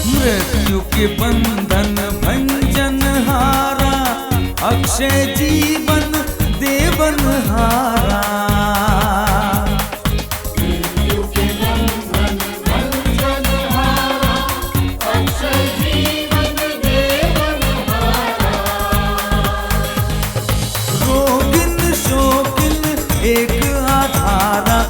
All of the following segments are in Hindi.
मृत्यु के बंधन भंजन हारा, अक्षय जीवन देवन हारा। मृत्यु के बंधन भंजन हारा, अक्षय जीवन देवन हारा। रोगिन शोकिन एक आधारा,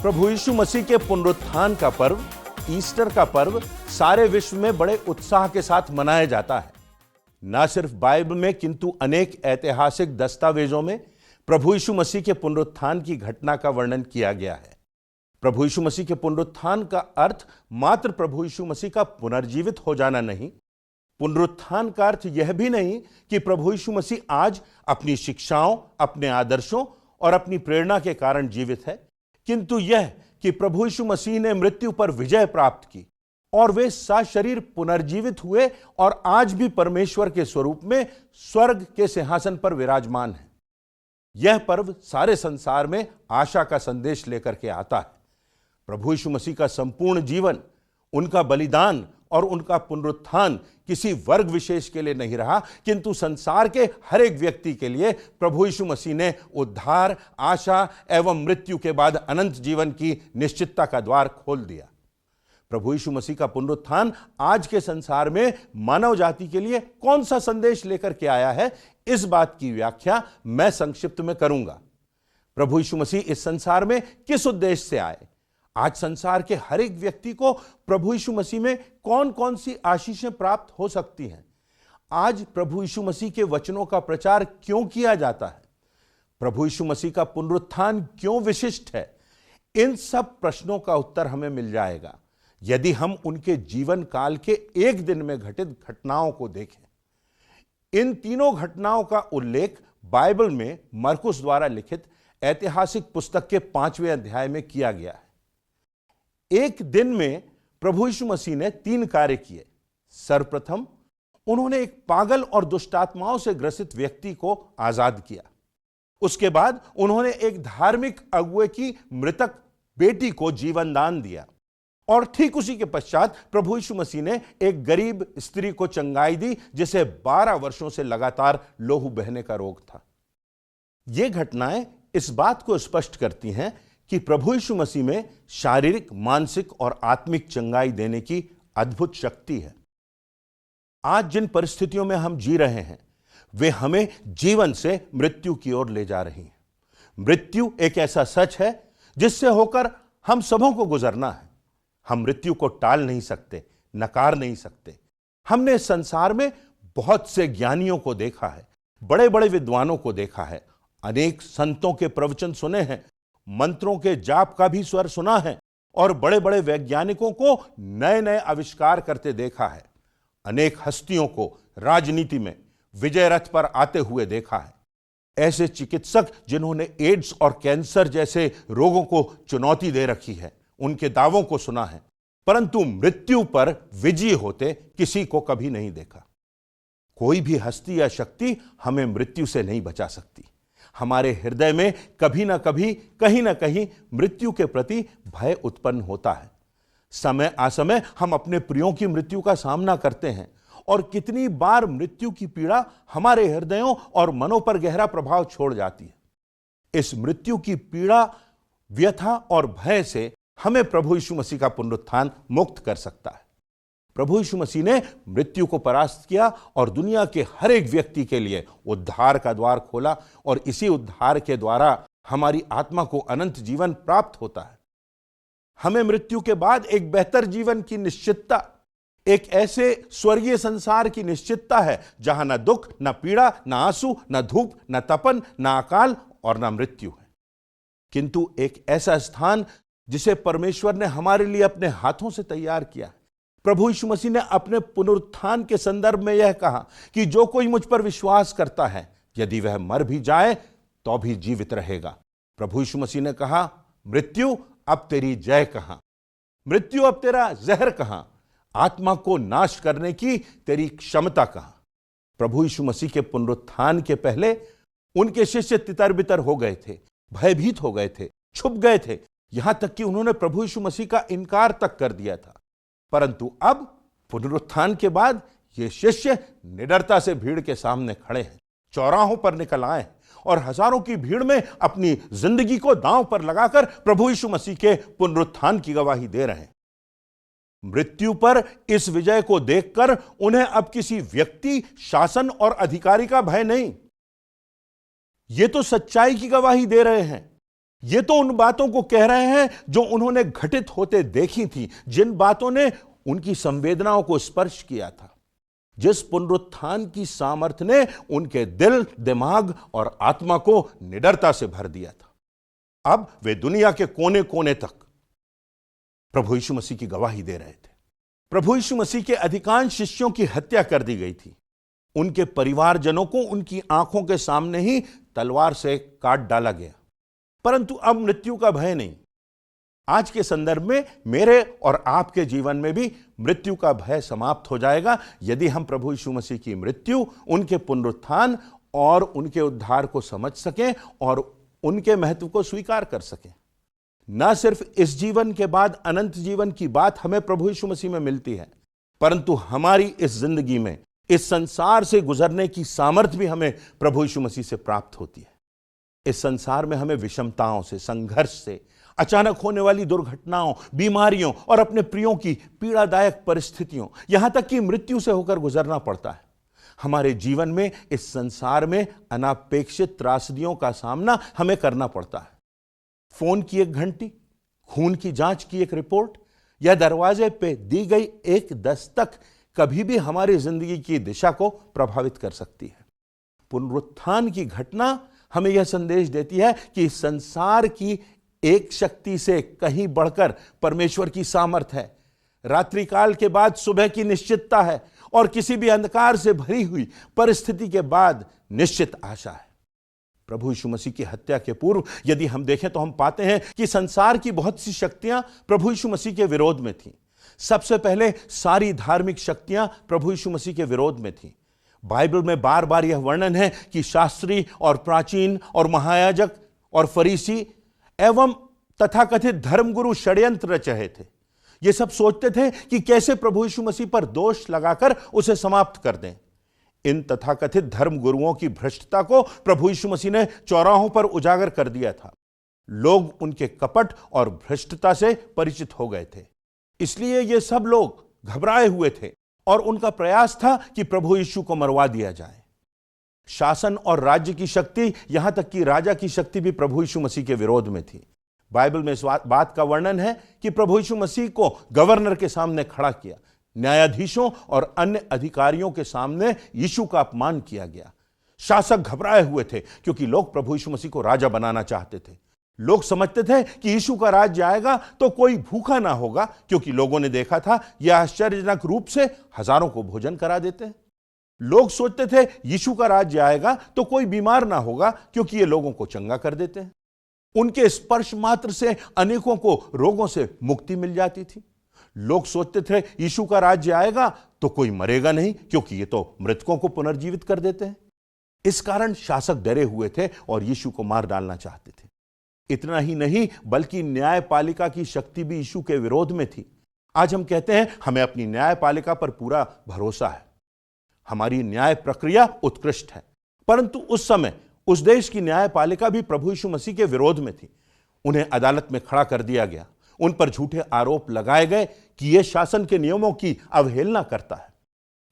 प्रभु यीशु मसीह के पुनरुत्थान का पर्व, ईस्टर का पर्व सारे विश्व में बड़े उत्साह के साथ मनाया जाता है। न सिर्फ बाइबल में किंतु अनेक ऐतिहासिक दस्तावेजों में प्रभु यीशु मसीह के पुनरुत्थान की घटना का वर्णन किया गया है। प्रभु यीशु मसीह के पुनरुत्थान का अर्थ मात्र प्रभु यीशु मसीह का पुनर्जीवित हो जाना नहीं, पुनरुत्थान का अर्थ यह भी नहीं कि प्रभु यीशु मसीह आज अपनी शिक्षाओं, अपने आदर्शों और अपनी प्रेरणा के कारण जीवित है, किंतु यह कि प्रभु यीशु मसीह ने मृत्यु पर विजय प्राप्त की और वे सशरीर पुनर्जीवित हुए और आज भी परमेश्वर के स्वरूप में स्वर्ग के सिंहासन पर विराजमान हैं। यह पर्व सारे संसार में आशा का संदेश लेकर के आता है। प्रभु यीशु मसीह का संपूर्ण जीवन, उनका बलिदान और उनका पुनरुत्थान किसी वर्ग विशेष के लिए नहीं रहा, किंतु संसार के हर एक व्यक्ति के लिए प्रभु यीशु मसीह ने उद्धार, आशा एवं मृत्यु के बाद अनंत जीवन की निश्चितता का द्वार खोल दिया। प्रभु यीशु मसीह का पुनरुत्थान आज के संसार में मानव जाति के लिए कौन सा संदेश लेकर के आया है, इस बात की व्याख्या मैं संक्षिप्त में करूंगा। प्रभु यीशु मसीह इस संसार में किस उद्देश्य से आए, आज संसार के हर एक व्यक्ति को प्रभु यीशु मसीह में कौन कौन सी आशीषें प्राप्त हो सकती हैं, आज प्रभु यीशु मसीह के वचनों का प्रचार क्यों किया जाता है, प्रभु यीशु मसीह का पुनरुत्थान क्यों विशिष्ट है, इन सब प्रश्नों का उत्तर हमें मिल जाएगा यदि हम उनके जीवन काल के एक दिन में घटित घटनाओं को देखें। इन तीनों घटनाओं का उल्लेख बाइबल में मरकुस द्वारा लिखित ऐतिहासिक पुस्तक के 5वें अध्याय में किया गया है। एक दिन में प्रभु यीशु मसीह ने 3 कार्य किए। सर्वप्रथम उन्होंने एक पागल और दुष्टात्माओं से ग्रसित व्यक्ति को आजाद किया। उसके बाद उन्होंने एक धार्मिक अगुवे की मृतक बेटी को जीवन दान दिया और ठीक उसी के पश्चात प्रभु यीशु मसीह ने एक गरीब स्त्री को चंगाई दी जिसे 12 वर्षों से लगातार लहू बहने का रोग था। ये घटनाएं इस बात को स्पष्ट करती हैं कि प्रभु यीशु मसीह में शारीरिक, मानसिक और आत्मिक चंगाई देने की अद्भुत शक्ति है। आज जिन परिस्थितियों में हम जी रहे हैं वे हमें जीवन से मृत्यु की ओर ले जा रही हैं। मृत्यु एक ऐसा सच है जिससे होकर हम सबों को गुजरना है। हम मृत्यु को टाल नहीं सकते, नकार नहीं सकते। हमने संसार में बहुत से ज्ञानियों को देखा है, बड़े बड़े विद्वानों को देखा है, अनेक संतों के प्रवचन सुने हैं, मंत्रों के जाप का भी स्वर सुना है और बड़े बड़े वैज्ञानिकों को नए नए आविष्कार करते देखा है। अनेक हस्तियों को राजनीति में विजय रथ पर आते हुए देखा है। ऐसे चिकित्सक जिन्होंने एड्स और कैंसर जैसे रोगों को चुनौती दे रखी है, उनके दावों को सुना है, परंतु मृत्यु पर विजयी होते किसी को कभी नहीं देखा। कोई भी हस्ती या शक्ति हमें मृत्यु से नहीं बचा सकती। हमारे हृदय में कभी ना कभी, कहीं ना कहीं मृत्यु के प्रति भय उत्पन्न होता है। समय आसमय हम अपने प्रियों की मृत्यु का सामना करते हैं और कितनी बार मृत्यु की पीड़ा हमारे हृदयों और मनों पर गहरा प्रभाव छोड़ जाती है। इस मृत्यु की पीड़ा, व्यथा और भय से हमें प्रभु यीशु मसीह का पुनरुत्थान मुक्त कर सकता है। प्रभु यीशु मसीह ने मृत्यु को परास्त किया और दुनिया के हर एक व्यक्ति के लिए उद्धार का द्वार खोला और इसी उद्धार के द्वारा हमारी आत्मा को अनंत जीवन प्राप्त होता है। हमें मृत्यु के बाद एक बेहतर जीवन की निश्चितता, एक ऐसे स्वर्गीय संसार की निश्चितता है जहां ना दुख, ना पीड़ा, ना आंसू, ना धूप, ना तपन, ना अकाल और ना मृत्यु है, किंतु एक ऐसा स्थान जिसे परमेश्वर ने हमारे लिए अपने हाथों से तैयार किया है। प्रभु यीशु मसीह ने अपने पुनरुत्थान के संदर्भ में यह कहा कि जो कोई मुझ पर विश्वास करता है, यदि वह मर भी जाए तो भी जीवित रहेगा। प्रभु यीशु मसीह ने कहा, मृत्यु अब तेरी जय कहां, मृत्यु अब तेरा जहर कहां, आत्मा को नाश करने की तेरी क्षमता कहां। प्रभु यीशु मसीह के पुनरुत्थान के पहले उनके शिष्य तितर बितर हो गए थे, भयभीत हो गए थे, छुप गए थे, यहां तक कि उन्होंने प्रभु यीशु मसीह का इनकार तक कर दिया था। परंतु अब पुनरुत्थान के बाद ये शिष्य निडरता से भीड़ के सामने खड़े हैं, चौराहों पर निकल आए और हजारों की भीड़ में अपनी जिंदगी को दांव पर लगाकर प्रभु यीशु मसीह के पुनरुत्थान की गवाही दे रहे हैं। मृत्यु पर इस विजय को देखकर उन्हें अब किसी व्यक्ति, शासन और अधिकारी का भय नहीं। ये तो सच्चाई की गवाही दे रहे हैं। ये तो उन बातों को कह रहे हैं जो उन्होंने घटित होते देखी थी, जिन बातों ने उनकी संवेदनाओं को स्पर्श किया था, जिस पुनरुत्थान की सामर्थ्य ने उनके दिल, दिमाग और आत्मा को निडरता से भर दिया था। अब वे दुनिया के कोने कोने तक प्रभु यीशु मसीह की गवाही दे रहे थे। प्रभु यीशु मसीह के अधिकांश शिष्यों की हत्या कर दी गई थी। उनके परिवारजनों को उनकी आंखों के सामने ही तलवार से काट डाला गया, परंतु अब मृत्यु का भय नहीं। आज के संदर्भ में मेरे और आपके जीवन में भी मृत्यु का भय समाप्त हो जाएगा यदि हम प्रभु यीशु मसीह की मृत्यु, उनके पुनरुत्थान और उनके उद्धार को समझ सकें और उनके महत्व को स्वीकार कर सकें। न सिर्फ इस जीवन के बाद अनंत जीवन की बात हमें प्रभु यीशु मसीह में मिलती है, परंतु हमारी इस जिंदगी में, इस संसार से गुजरने की सामर्थ्य भी हमें प्रभु यीशु मसीह से प्राप्त होती है। इस संसार में हमें विषमताओं से, संघर्ष से, अचानक होने वाली दुर्घटनाओं, बीमारियों और अपने प्रियों की पीड़ादायक परिस्थितियों, यहां तक कि मृत्यु से होकर गुजरना पड़ता है। हमारे जीवन में, इस संसार में अनापेक्षित त्रासदियों का सामना हमें करना पड़ता है। फोन की एक घंटी, खून की जांच की एक रिपोर्ट या दरवाजे पे दी गई एक दस्तक कभी भी हमारी जिंदगी की दिशा को प्रभावित कर सकती है। पुनरुत्थान की घटना हमें यह संदेश देती है कि संसार की एक शक्ति से कहीं बढ़कर परमेश्वर की सामर्थ है। रात्रिकाल के बाद सुबह की निश्चितता है और किसी भी अंधकार से भरी हुई परिस्थिति के बाद निश्चित आशा है। प्रभु यीशु मसीह की हत्या के पूर्व यदि हम देखें तो हम पाते हैं कि संसार की बहुत सी शक्तियां प्रभु यीशु मसीह के विरोध में थीं। सबसे पहले सारी धार्मिक शक्तियां प्रभु यीशु मसीह के विरोध में थीं। बाइबल में बार बार यह वर्णन है कि शास्त्री और प्राचीन और महायाजक और फरीसी एवं तथाकथित धर्मगुरु षड्यंत्र रच रहे थे। ये सब सोचते थे कि कैसे प्रभु यीशु मसीह पर दोष लगाकर उसे समाप्त कर दें। इन तथाकथित धर्मगुरुओं की भ्रष्टता को प्रभु यीशु मसीह ने चौराहों पर उजागर कर दिया था। लोग उनके कपट और भ्रष्टता से परिचित हो गए थे। इसलिए ये सब लोग घबराए हुए थे और उनका प्रयास था कि प्रभु यीशु को मरवा दिया जाए। शासन और राज्य की शक्ति, यहां तक कि राजा की शक्ति भी प्रभु यीशु मसीह के विरोध में थी। बाइबल में इस बात का वर्णन है कि प्रभु यीशु मसीह को गवर्नर के सामने खड़ा किया, न्यायाधीशों और अन्य अधिकारियों के सामने यीशु का अपमान किया गया। शासक घबराए हुए थे क्योंकि लोग प्रभु यीशु मसीह को राजा बनाना चाहते थे। लोग समझते थे कि यीशु का राज्य आएगा तो कोई भूखा ना होगा, क्योंकि लोगों ने देखा था यह आश्चर्यजनक रूप से हजारों को भोजन करा देते हैं। लोग सोचते थे यीशु का राज्य आएगा तो कोई बीमार ना होगा, क्योंकि ये लोगों को चंगा कर देते हैं। उनके स्पर्श मात्र से अनेकों को रोगों से मुक्ति मिल जाती थी। लोग सोचते थे यीशु का राज्य आएगा तो कोई मरेगा नहीं, क्योंकि ये तो मृतकों को पुनर्जीवित कर देते हैं। इस कारण शासक डरे हुए थे और यीशु को मार डालना चाहते थे। इतना ही नहीं, बल्कि न्यायपालिका की शक्ति भी यीशु के विरोध में थी। आज हम कहते हैं हमें अपनी न्यायपालिका पर पूरा भरोसा है, हमारी न्याय प्रक्रिया उत्कृष्ट है, परंतु उस समय उस देश की न्यायपालिका भी प्रभु यीशु मसीह के विरोध में थी। उन्हें अदालत में खड़ा कर दिया गया। उन पर झूठे आरोप लगाए गए कि यह शासन के नियमों की अवहेलना करता है।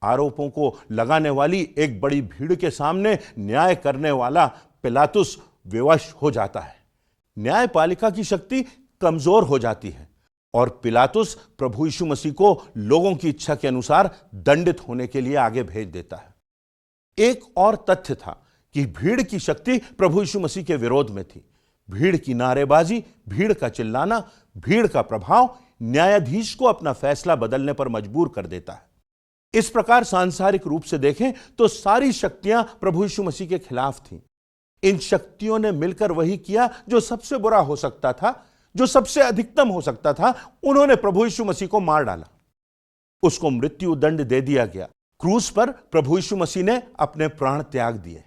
आरोपों को लगाने वाली एक बड़ी भीड़ के सामने न्याय करने वाला पिलातुस विवश हो जाता है। न्यायपालिका की शक्ति कमजोर हो जाती है और पिलातुस प्रभु यीशु मसीह को लोगों की इच्छा के अनुसार दंडित होने के लिए आगे भेज देता है। एक और तथ्य था कि भीड़ की शक्ति प्रभु यीशु मसीह के विरोध में थी। भीड़ की नारेबाजी, भीड़ का चिल्लाना, भीड़ का प्रभाव न्यायाधीश को अपना फैसला बदलने पर मजबूर कर देता है। इस प्रकार सांसारिक रूप से देखें तो सारी शक्तियां प्रभु यीशु मसीह के खिलाफ थीं। इन शक्तियों ने मिलकर वही किया जो सबसे बुरा हो सकता था, जो सबसे अधिकतम हो सकता था। उन्होंने प्रभु यीशु मसीह को मार डाला, उसको मृत्यु दंड दे दिया गया। क्रूस पर प्रभु यीशु मसीह ने अपने प्राण त्याग दिए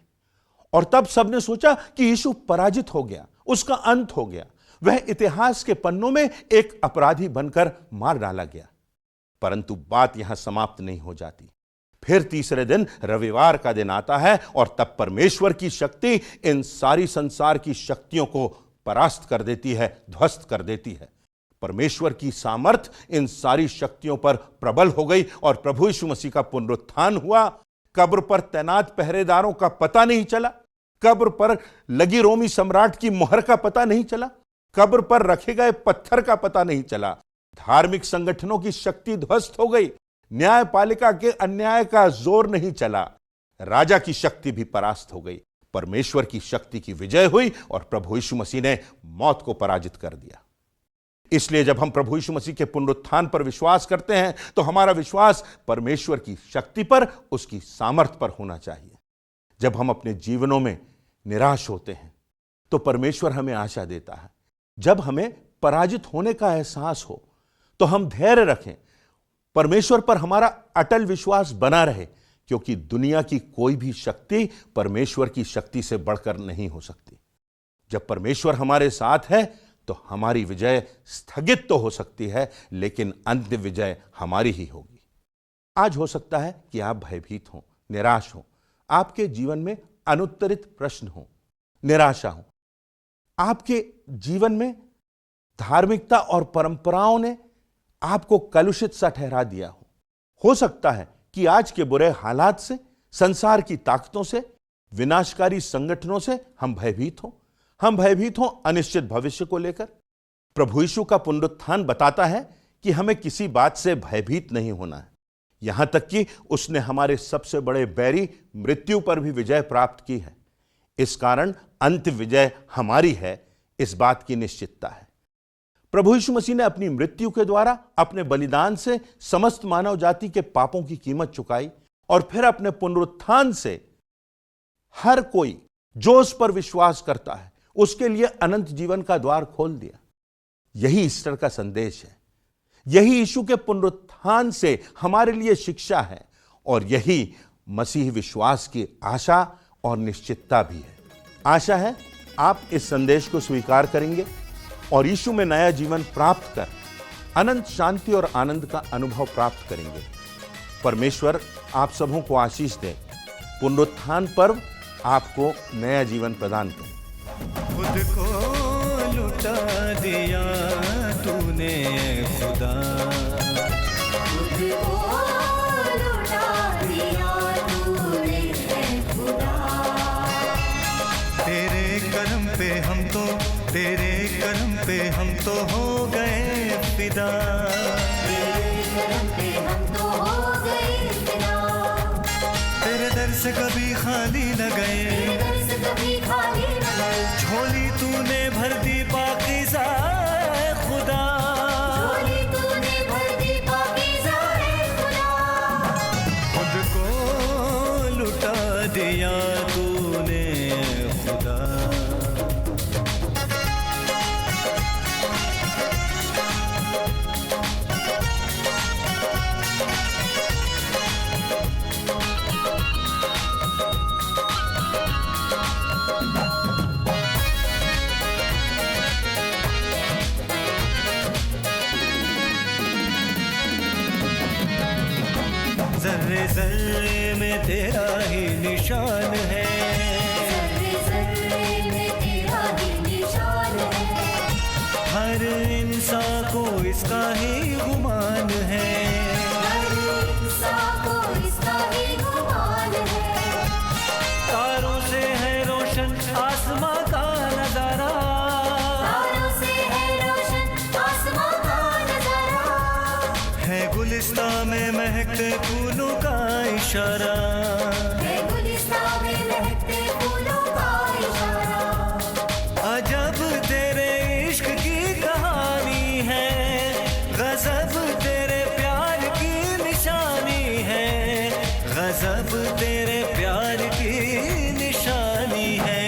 और तब सबने सोचा कि यीशु पराजित हो गया, उसका अंत हो गया, वह इतिहास के पन्नों में एक अपराधी बनकर मार डाला गया। परंतु बात यहां समाप्त नहीं हो जाती। फिर तीसरे दिन रविवार का दिन आता है और तब परमेश्वर की शक्ति इन सारी संसार की शक्तियों को परास्त कर देती है, ध्वस्त कर देती है। परमेश्वर की सामर्थ्य इन सारी शक्तियों पर प्रबल हो गई और प्रभु यीशु मसीह का पुनरुत्थान हुआ। कब्र पर तैनात पहरेदारों का पता नहीं चला, कब्र पर लगी रोमी सम्राट की मोहर का पता नहीं चला, कब्र पर रखे गए पत्थर का पता नहीं चला। धार्मिक संगठनों की शक्ति ध्वस्त हो गई, न्यायपालिका के अन्याय का जोर नहीं चला, राजा की शक्ति भी परास्त हो गई। परमेश्वर की शक्ति की विजय हुई और प्रभु यीशु मसीह ने मौत को पराजित कर दिया। इसलिए जब हम प्रभु यीशु मसीह के पुनरुत्थान पर विश्वास करते हैं तो हमारा विश्वास परमेश्वर की शक्ति पर, उसकी सामर्थ्य पर होना चाहिए। जब हम अपने जीवनों में निराश होते हैं तो परमेश्वर हमें आशा देता है। जब हमें पराजित होने का एहसास हो तो हम धैर्य रखें, परमेश्वर पर हमारा अटल विश्वास बना रहे, क्योंकि दुनिया की कोई भी शक्ति परमेश्वर की शक्ति से बढ़कर नहीं हो सकती। जब परमेश्वर हमारे साथ है तो हमारी विजय स्थगित तो हो सकती है, लेकिन अंतिम विजय हमारी ही होगी। आज हो सकता है कि आप भयभीत हों, निराश हों, आपके जीवन में अनुत्तरित प्रश्न हो, निराशा हो, आपके जीवन में धार्मिकता और परंपराओं ने आपको कलुषित सा ठहरा दिया हो सकता है कि आज के बुरे हालात से, संसार की ताकतों से, विनाशकारी संगठनों से हम भयभीत हों अनिश्चित भविष्य को लेकर। प्रभु यीशु का पुनरुत्थान बताता है कि हमें किसी बात से भयभीत नहीं होना है। यहां तक कि उसने हमारे सबसे बड़े बैरी मृत्यु पर भी विजय प्राप्त की है। इस कारण अंतिम विजय हमारी है, इस बात की निश्चितता है। प्रभु यीशु मसीह ने अपनी मृत्यु के द्वारा, अपने बलिदान से समस्त मानव जाति के पापों की कीमत चुकाई और फिर अपने पुनरुत्थान से हर कोई जो उस पर विश्वास करता है उसके लिए अनंत जीवन का द्वार खोल दिया। यही ईस्टर का संदेश है, यही यीशु के पुनरुत्थान से हमारे लिए शिक्षा है और यही मसीह विश्वास की आशा और निश्चितता भी है। आशा है आप इस संदेश को स्वीकार करेंगे और यीशु में नया जीवन प्राप्त कर अनंत शांति और आनंद का अनुभव प्राप्त करेंगे। परमेश्वर आप सबों को आशीष दे। पुनरुत्थान पर्व आपको नया जीवन प्रदान करे। खुद को लुटा दिया तूने खुदा, खुद को लुटा दिया तूने खुदा। तेरे करम पे हम तो, तेरे करम पे हम तो हो गए फिदा। तेरे करम पे हम तो हो गए फिदा। तेरे दर से कभी खाली न गए, तेरे दर से कभी खाली न गए। झोली तूने भर दी पाकीज़ा ऐ खुदा। झोली तूने भर दी पाकीज़ा ऐ खुदा। खुद को लुटा दिया तूने खुदा। जर्रे जर्रे में तेरा ही निशान है, ज़र्रे ज़र्रे में तेरा ही निशान है। हर इंसान को इसका ही गुमान है। हर इंसान को इसका ही गुमान है। तारों से है रोशन आसमां का नजारा, तारों से है रोशन आसमां का नजारा। है गुलिस्तां में महकते फूलों का इशारा। है गुलिस्तां में महकते फूलों का इशारा। अजब तेरे इश्क की कहानी है, गजब तेरे प्यार की निशानी है, गजब तेरे प्यार की निशानी है।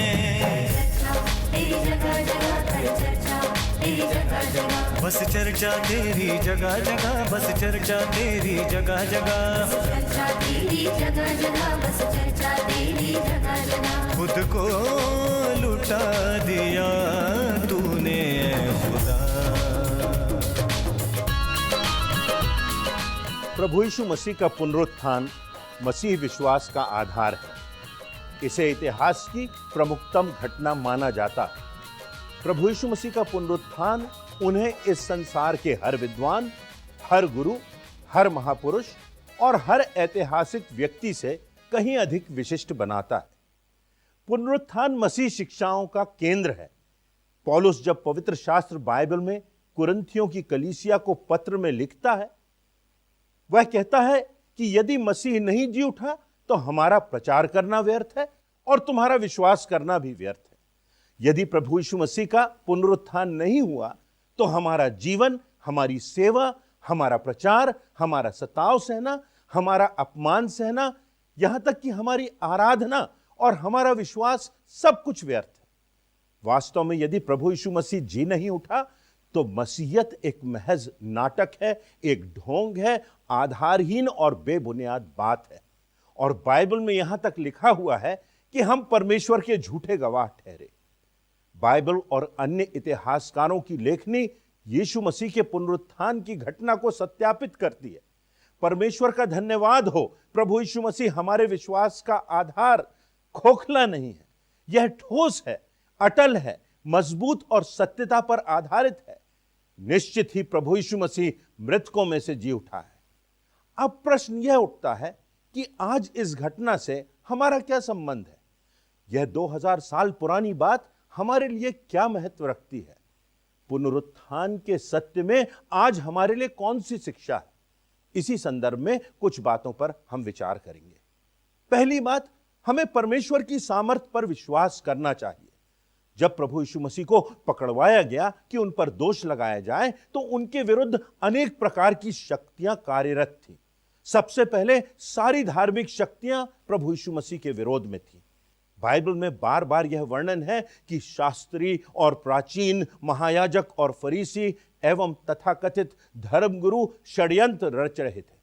तेरी जगह जगह कर चर्चा, तेरी जगह जगह बस चर्चा तेरी जगह जगह, बस चर्चा तेरी जगह जगह। चर्चा तेरी जगह जगह, बस चर्चा तेरी जगह जगह। खुद को लुटा दिया तूने खुदा। प्रभु यीशु मसीह का पुनरुत्थान मसीह विश्वास का आधार है। इसे इतिहास की प्रमुखतम घटना माना जाता है। प्रभु यीशु मसीह का पुनरुत्थान उन्हें इस संसार के हर विद्वान, हर गुरु, हर महापुरुष और हर ऐतिहासिक व्यक्ति से कहीं अधिक विशिष्ट बनाता है। पुनरुत्थान मसीह शिक्षाओं का केंद्र है। पौलुस जब पवित्र शास्त्र बाइबल में कुरिन्थियों की कलीसिया को पत्र में लिखता है, वह कहता है कि यदि मसीह नहीं जी उठा तो हमारा प्रचार करना व्यर्थ है और तुम्हारा विश्वास करना भी व्यर्थ है। यदि प्रभु यीशु मसीह का पुनरुत्थान नहीं हुआ तो हमारा जीवन, हमारी सेवा, हमारा प्रचार, हमारा सताव सहना, हमारा अपमान सहना, यहां तक कि हमारी आराधना और हमारा विश्वास सब कुछ व्यर्थ है। वास्तव में यदि प्रभु यीशु मसीह जी नहीं उठा तो मसीहत एक महज नाटक है, एक ढोंग है, आधारहीन और बेबुनियाद बात है। और बाइबल में यहां तक लिखा हुआ है कि हम परमेश्वर के झूठे गवाह ठहरे। बाइबल और अन्य इतिहासकारों की लेखनी यीशु मसीह के पुनरुत्थान की घटना को सत्यापित करती है। परमेश्वर का धन्यवाद हो, प्रभु यीशु मसीह हमारे विश्वास का आधार खोखला नहीं है, यह ठोस है, अटल है, मजबूत और सत्यता पर आधारित है। निश्चित ही प्रभु यीशु मसीह मृतकों में से जी उठा है। अब प्रश्न यह उठता है कि आज इस घटना से हमारा क्या संबंध है? यह 2000 साल पुरानी बात हमारे लिए क्या महत्व रखती है? पुनरुत्थान के सत्य में आज हमारे लिए कौन सी शिक्षा है? इसी संदर्भ में कुछ बातों पर हम विचार करेंगे। पहली बात, हमें परमेश्वर की सामर्थ पर विश्वास करना चाहिए। जब प्रभु यीशु मसीह को पकड़वाया गया कि उन पर दोष लगाया जाए तो उनके विरुद्ध अनेक प्रकार की शक्तियां कार्यरत थीं। सबसे पहले सारी धार्मिक शक्तियां प्रभु यीशु मसीह के विरोध में थीं। बाइबल में बार बार यह वर्णन है कि शास्त्री और प्राचीन महायाजक और फरीसी एवं तथाकथित धर्मगुरु षड्यंत्र रच रहे थे।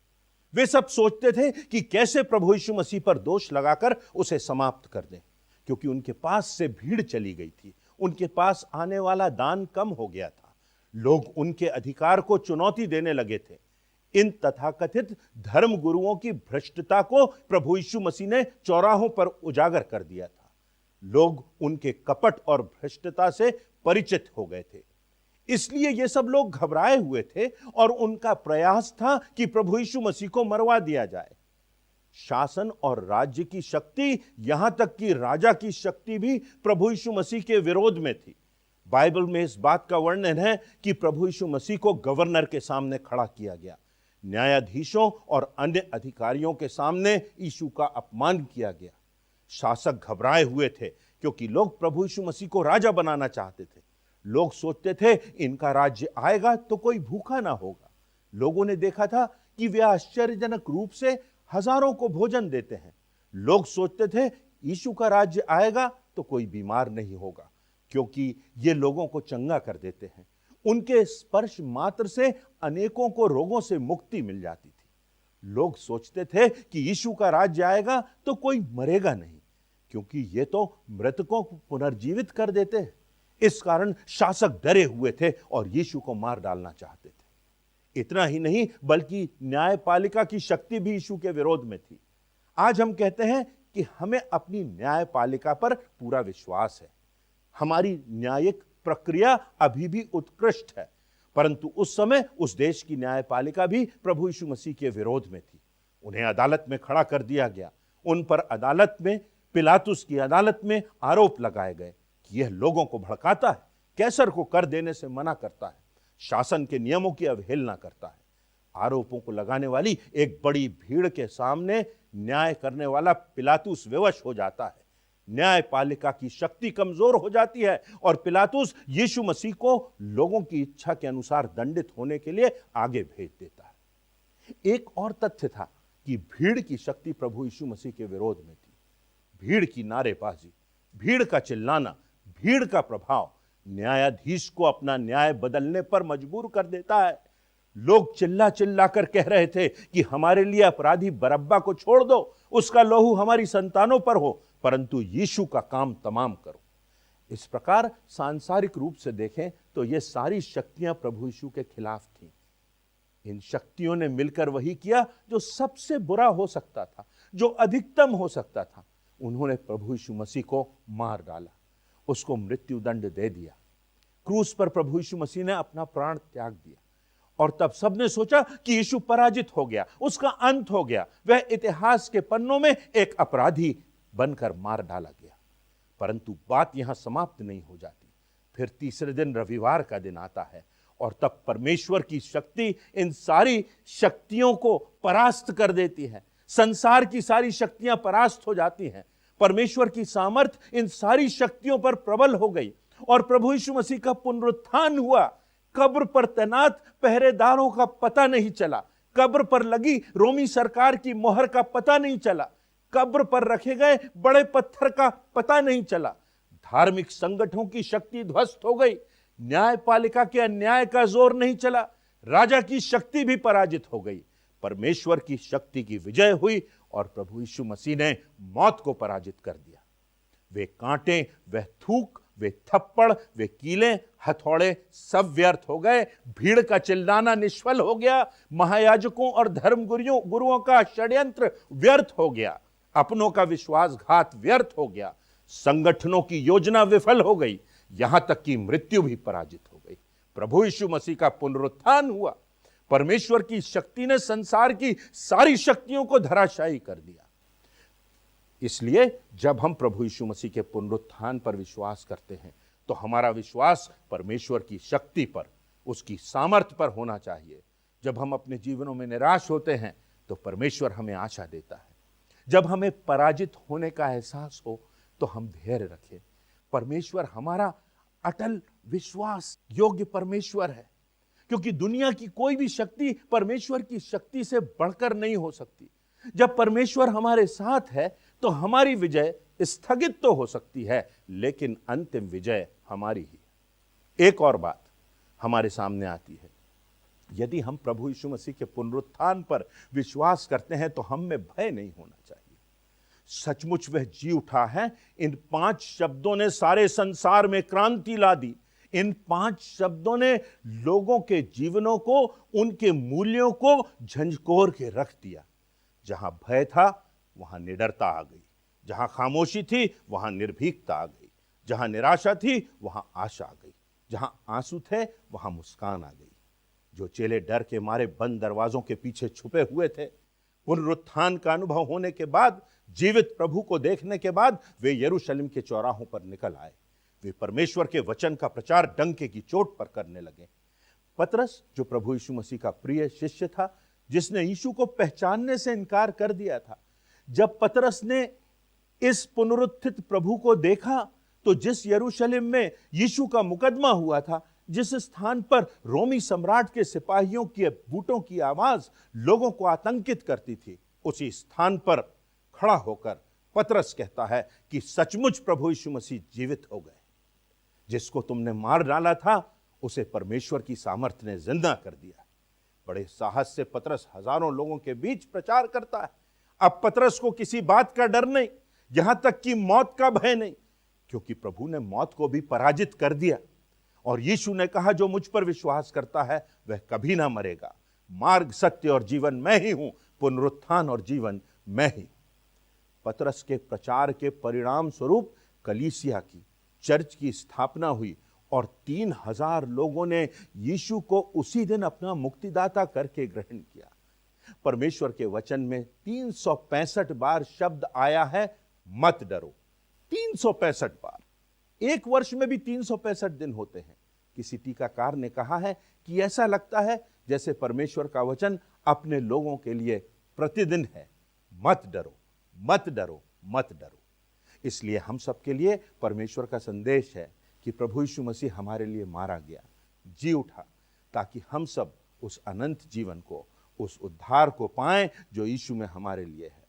वे सब सोचते थे कि कैसे प्रभु यीशु मसीह पर दोष लगाकर उसे समाप्त कर दें, क्योंकि उनके पास से भीड़ चली गई थी, उनके पास आने वाला दान कम हो गया था, लोग उनके अधिकार को चुनौती देने लगे थे। इन तथाकथित धर्म गुरुओं की भ्रष्टता को प्रभु यीशु मसीह ने चौराहों पर उजागर कर दिया था। लोग उनके कपट और भ्रष्टता से परिचित हो गए थे, इसलिए ये सब लोग घबराए हुए थे और उनका प्रयास था कि प्रभु यीशु मसीह को मरवा दिया जाए। शासन और राज्य की शक्ति, यहां तक कि राजा की शक्ति भी प्रभु यीशु मसीह के विरोध में थी। बाइबल में इस बात का वर्णन है कि प्रभु यीशु मसीह को गवर्नर के सामने खड़ा किया गया, न्यायाधीशों और अन्य अधिकारियों के सामने यीशु का अपमान किया गया। शासक घबराए हुए थे क्योंकि लोग प्रभु यीशु मसीह को राजा बनाना चाहते थे। लोग सोचते थे इनका राज्य आएगा तो कोई भूखा ना होगा। लोगों ने देखा था कि वे आश्चर्यजनक रूप से हजारों को भोजन देते हैं। लोग सोचते थे यीशु का राज्य आएगा तो कोई बीमार नहीं होगा, क्योंकि ये लोगों को चंगा कर देते हैं। उनके स्पर्श मात्र से अनेकों को रोगों से मुक्ति मिल जाती थी। लोग सोचते थे कि यीशु का राज्य आएगा तो कोई मरेगा नहीं, क्योंकि ये तो मृतकों को पुनर्जीवित कर देते हैं। इस कारण शासक डरे हुए थे और यीशु को मार डालना चाहते थे। इतना ही नहीं, बल्कि न्यायपालिका की शक्ति भी यीशु के विरोध में थी। आज हम कहते हैं कि हमें अपनी न्यायपालिका पर पूरा विश्वास है। हमारी न्यायिक प्रक्रिया अभी भी उत्कृष्ट है, परंतु उस समय उस देश की न्यायपालिका भी प्रभु यीशु मसीह के विरोध में थी। उन्हें अदालत में खड़ा कर दिया गया। उन पर अदालत में, पिलातुस की अदालत में आरोप लगाए गए कि यह लोगों को भड़काता है, कैसर को कर देने से मना करता है, शासन के नियमों की अवहेलना करता है। आरोपों को लगाने वाली एक बड़ी भीड़ के सामने न्याय करने वाला पिलातुस विवश हो जाता है। न्यायपालिका की शक्ति कमजोर हो जाती है और पिलातुस यीशु मसीह को लोगों की इच्छा के अनुसार दंडित होने के लिए आगे भेज देता है। एक और तथ्य था कि भीड़ की शक्ति प्रभु यीशु मसीह के विरोध में थी। भीड़ की नारेबाजी, भीड़ का चिल्लाना, भीड़ का प्रभाव न्यायाधीश को अपना न्याय बदलने पर मजबूर कर देता है। लोग चिल्ला चिल्ला कर कह रहे थे कि हमारे लिए अपराधी बरअब्बा को छोड़ दो, उसका लहू हमारी संतानों पर हो, परंतु यीशु का काम तमाम करो। इस प्रकार सांसारिक रूप से देखें तो ये सारी शक्तियां प्रभु यीशु के खिलाफ थीं। इन शक्तियों ने मिलकर वही किया जो सबसे बुरा हो सकता था, जो अधिकतम हो सकता था। उन्होंने प्रभु यीशु मसीह को मार डाला, उसको मृत्यु दंड दे दिया। क्रूस पर प्रभु यीशु मसीह ने अपना प्राण त्याग दिया और तब सबने सोचा कि यीशु पराजित हो गया, उसका अंत हो गया, वह इतिहास के पन्नों में एक अपराधी बनकर मार डाला गया। परंतु बात यहां समाप्त नहीं हो जाती। फिर तीसरे दिन रविवार का दिन आता है और तब परमेश्वर की शक्ति इन सारी शक्तियों को परास्त कर देती है। संसार की सारी शक्तियां परास्त हो जाती हैं। परमेश्वर की सामर्थ इन सारी शक्तियों पर प्रबल हो गई और प्रभु यीशु मसीह का पुनरुत्थान हुआ। कब्र पर तैनात पहरेदारों का पता नहीं चला, कब्र पर लगी रोमी सरकार की मोहर का पता नहीं चला, कब्र पर रखे गए बड़े पत्थर का पता नहीं चला। धार्मिक संगठनों की शक्ति ध्वस्त हो गई, न्यायपालिका के अन्याय का जोर नहीं चला, राजा की शक्ति भी पराजित हो गई। परमेश्वर की शक्ति की विजय हुई और प्रभु यीशु मसीह ने मौत को पराजित कर दिया। वे कांटे, वह थूक, वे थप्पड़, वे कीलें, हथौड़े सब व्यर्थ हो गए। भीड़ का चिल्लाना निष्फल हो गया। महायाजकों और धर्म गुरुओं का षड्यंत्र व्यर्थ हो गया। अपनों का विश्वासघात व्यर्थ हो गया। संगठनों की योजना विफल हो गई, यहां तक कि मृत्यु भी पराजित हो गई। प्रभु यीशु मसीह का पुनरुत्थान हुआ। परमेश्वर की शक्ति ने संसार की सारी शक्तियों को धराशायी कर दिया। इसलिए जब हम प्रभु यीशु मसीह के पुनरुत्थान पर विश्वास करते हैं तो हमारा विश्वास परमेश्वर की शक्ति पर, उसकी सामर्थ्य पर होना चाहिए। जब हम अपने जीवनों में निराश होते हैं तो परमेश्वर हमें आशा देता है। जब हमें पराजित होने का एहसास हो तो हम धैर्य रखें। परमेश्वर हमारा अटल विश्वास योग्य परमेश्वर है, क्योंकि दुनिया की कोई भी शक्ति परमेश्वर की शक्ति से बढ़कर नहीं हो सकती। जब परमेश्वर हमारे साथ है तो हमारी विजय स्थगित तो हो सकती है, लेकिन अंतिम विजय हमारी ही है। एक और बात हमारे सामने आती है, यदि हम प्रभु यीशु मसीह के पुनरुत्थान पर विश्वास करते हैं तो हम में भय नहीं होना चाहिए। सचमुच वह जी उठा है, इन 5 शब्दों ने सारे संसार में क्रांति ला दी। इन 5 शब्दों ने लोगों के जीवनों को, उनके मूल्यों को झंझकोर के रख दिया। जहां भय था वहां निडरता आ गई, जहां खामोशी थी वहां निर्भीकता आ गई, जहां निराशा थी वहां आशा आ गई, जहां आंसू थे वहां मुस्कान आ गई। जो चेले डर के मारे बंद दरवाजों के पीछे छुपे हुए थे, पुनरुत्थान का अनुभव होने के बाद, जीवित प्रभु को देखने के बाद वे यरूशलेम के चौराहों पर निकल आए। वे परमेश्वर के वचन का प्रचार डंके की चोट पर करने लगे। पतरस, जो प्रभु यीशु मसीह का प्रिय शिष्य था, जिसने यीशु को पहचानने से इनकार कर दिया था, जब पतरस ने इस पुनरुत्थित प्रभु को देखा तो जिस यरूशलेम में यीशु का मुकदमा हुआ था, जिस स्थान पर रोमी सम्राट के सिपाहियों के बूटों की आवाज लोगों को आतंकित करती थी, उसी स्थान पर खड़ा होकर पतरस कहता है कि सचमुच प्रभु यीशु मसीह जीवित हो गए। जिसको तुमने मार डाला था उसे परमेश्वर की सामर्थ्य ने जिंदा कर दिया। बड़े साहस से पतरस हजारों लोगों के बीच प्रचार करता है। अब पतरस को किसी बात का डर नहीं, यहां तक कि मौत का भय नहीं, क्योंकि प्रभु ने मौत को भी पराजित कर दिया। और यीशु ने कहा, जो मुझ पर विश्वास करता है वह कभी ना मरेगा। मार्ग, सत्य और जीवन मैं ही हूं, पुनरुत्थान और जीवन मैं ही। पतरस के प्रचार के परिणाम स्वरूप कलीसिया की, चर्च की स्थापना हुई और 3000 लोगों ने यीशु को उसी दिन अपना मुक्तिदाता करके ग्रहण किया। परमेश्वर के वचन में 365 बार शब्द आया है मत डरो। 365 बार। एक वर्ष में भी 365 दिन होते हैं। किसी टीकाकार ने कहा है कि ऐसा लगता है जैसे परमेश्वर का वचन अपने लोगों के लिए प्रतिदिन है, मत डरो, मत डरो, मत डरो। इसलिए हम सबके लिए परमेश्वर का संदेश है कि प्रभु यीशु मसीह हमारे लिए मारा गया, जी उठा, ताकि हम सब उस अनंत जीवन को, उस उद्धार को पाएं जो यीशु में हमारे लिए है।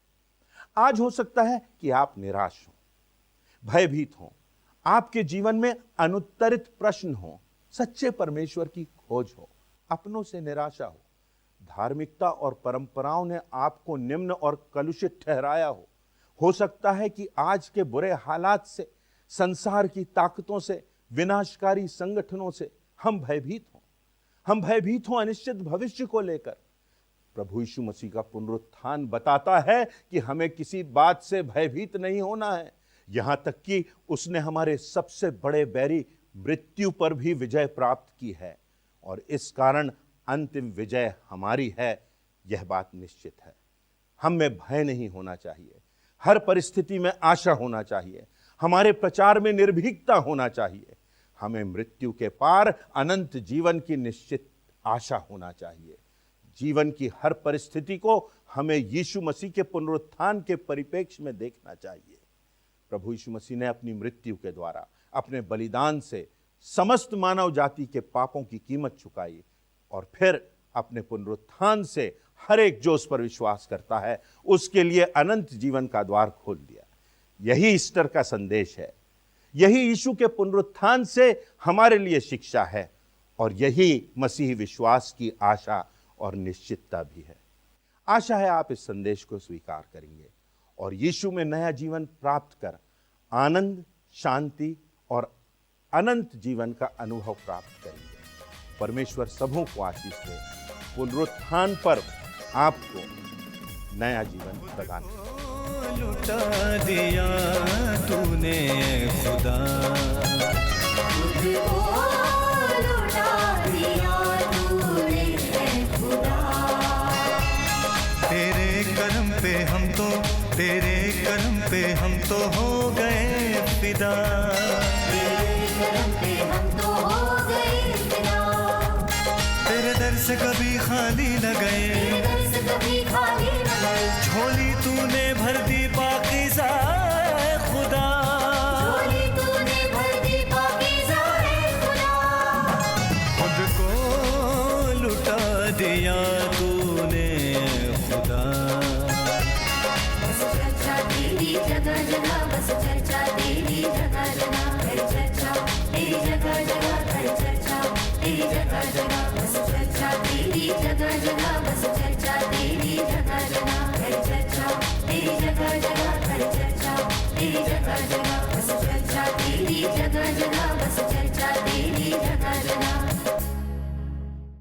आज हो सकता है कि आप निराश हो, भयभीत हो, आपके जीवन में अनुत्तरित प्रश्न हो, सच्चे परमेश्वर की खोज हो, अपनों से निराशा हो, धार्मिकता और परंपराओं ने आपको निम्न और कलुषित ठहराया हो सकता है कि आज के बुरे हालात से, संसार की ताकतों से, विनाशकारी संगठनों से हम भयभीत हों अनिश्चित भविष्य को लेकर। प्रभु यीशु मसीह का पुनरुत्थान बताता है कि हमें किसी बात से भयभीत नहीं होना है। यहां तक कि उसने हमारे सबसे बड़े बैरी मृत्यु पर भी विजय प्राप्त की है और इस कारण अंतिम विजय हमारी है, यह बात निश्चित है। हम में भय नहीं होना चाहिए, हर परिस्थिति में आशा होना चाहिए, हमारे प्रचार में निर्भीकता होना चाहिए, हमें मृत्यु के पार अनंत जीवन की निश्चित आशा होना चाहिए। जीवन की हर परिस्थिति को हमें यीशु मसीह के पुनरुत्थान के परिप्रेक्ष्य में देखना चाहिए। प्रभु यीशु मसीह ने अपनी मृत्यु के द्वारा, अपने बलिदान से समस्त मानव जाति के पापों की कीमत चुकाई और फिर अपने पुनरुत्थान से हर एक जो उस पर विश्वास करता है उसके लिए अनंत जीवन का द्वार खोल दिया। यही ईस्टर का संदेश है, यही यीशु के पुनरुत्थान से हमारे लिए शिक्षा है और यही मसीही विश्वास की आशा और निश्चितता भी है। आशा है आप इस संदेश को स्वीकार करेंगे और यीशु में नया जीवन प्राप्त कर आनंद, शांति और अनंत जीवन का अनुभव प्राप्त करेंगे। परमेश्वर सबों को आशीष दे। पुनरुत्थान पर आपको नया जीवन प्रदान करे। लुटा दिया तूने खुदा, तुझको लुटा दिया तूने खुदा। तेरे करम पे हम तो, तेरे करम पे हम तो हो गए फिदा। तेरे करम पे हम तो हो गए फिदा। तेरे दर से कभी खाली न गए, तेरे दर से कभी खाली न गए। झोली तूने भर दी पाकीज़ा है खुदा। झोली तूने भर दी पाकीज़ा है खुदा। खुद को लुटा दिया तूने खुदा। बस चर्चा तेरी जगह जगह, बस चर्चा तेरी जगह जगह, कर चर्चा तेरी जगह जगह, कर चर्चा तेरी जगह जगह। जगह बस चर्चा तेरी जगह जगह बस चर्चा तेरी जगह जगह है चर्चा तेरी जगह जगह